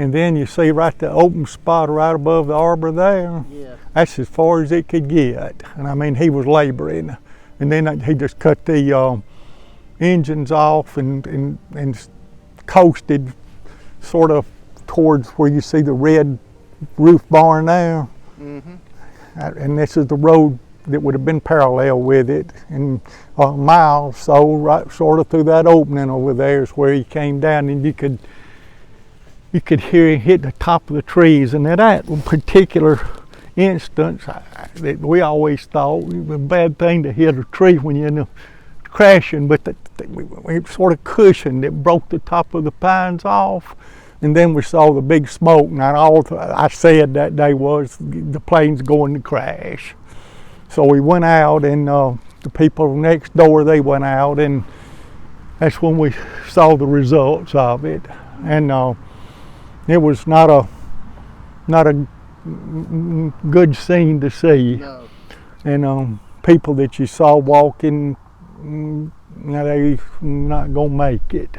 And then you see right the open spot right above the arbor there. Yeah. That's as far as it could get. And I mean, he was laboring. And then he just cut the engines off and coasted sort of towards where you see the red roof barn there. Mm-hmm. And this is the road that would have been parallel with it. And a mile or so, right sort of through that opening over there is where he came down, and you could hear him hit the top of the trees. And at that particular instance, that we always thought it was a bad thing to hit a tree when you're in a crashing, but it sort of cushioned. It broke the top of the pines off, and then we saw the big smoke. Now all I said that day was the plane's going to crash. So we went out, and the people next door, they went out, and that's when we saw the results of it. And it was not a good scene to see. No. And people that you saw walking, they're not gonna make it,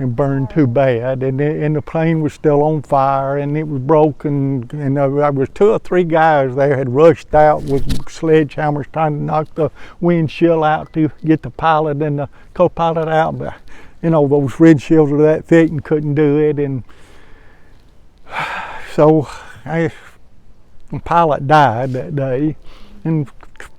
and burned too bad. And the plane was still on fire, and it was broken. And there was 2 or 3 guys there had rushed out with sledgehammers trying to knock the windshield out to get the pilot and the co-pilot out. But those windshields were that thick and couldn't do it. And so the pilot died that day, and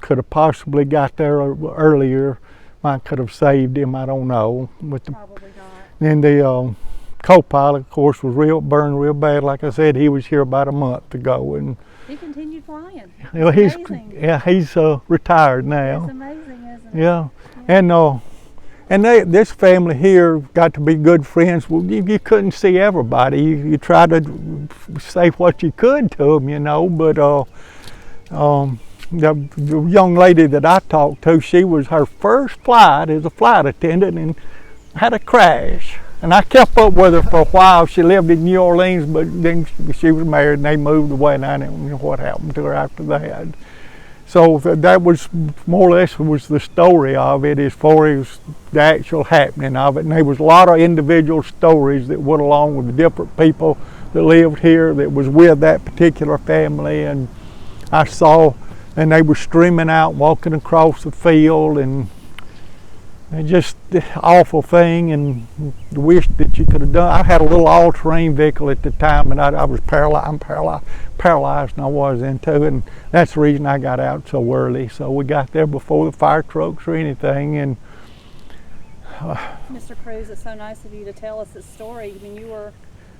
could have possibly got there earlier. Might could have saved him, I don't know. But Probably not. then the co-pilot, of course, was burned real bad. Like I said, he was here about a month ago, and He continued flying. he's retired now. It's amazing, isn't it? Yeah, and this family here got to be good friends. Well, you couldn't see everybody. You tried to say what you could to them, but the young lady that I talked to, she was her first flight as a flight attendant and had a crash. And I kept up with her for a while. She lived in New Orleans, but then she was married and they moved away, and I didn't know what happened to her after that. So that was more or less was the story of it as far as the actual happening of it. And there was a lot of individual stories that went along with the different people that lived here that was with that particular family. And I saw, and they were streaming out, walking across the field, and just the awful thing, and wish that you could have done. I had a little all-terrain vehicle at the time, and I was paralyzed. I'm paralyzed, and I was into it, and that's the reason I got out so early. So we got there before the fire trucks or anything. And Mr. Cruz, it's so nice of you to tell us this story. I mean,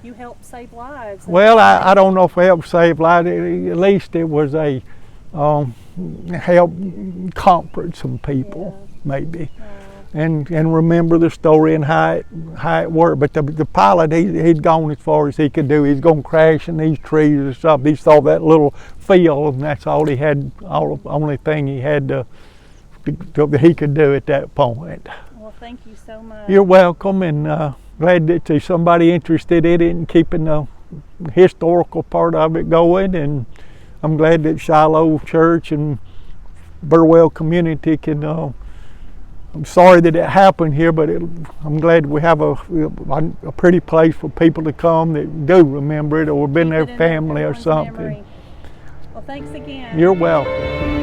you helped save lives. Well, I don't know if I helped save lives. At least it was a help comfort some people, maybe. And remember the story and how it worked. But the pilot, he'd gone as far as he could do. He's going to crash in these trees or something. He saw that little field, and that's all he had, only thing he had that he could do at that point. Well, thank you so much. You're welcome, and glad that there's somebody interested in it and keeping the historical part of it going. And I'm glad that Shiloh Church and Burwell community can. I'm sorry that it happened here, but I'm glad we have a pretty place for people to come that do remember it or been their family or something. Well, thanks again. You're welcome.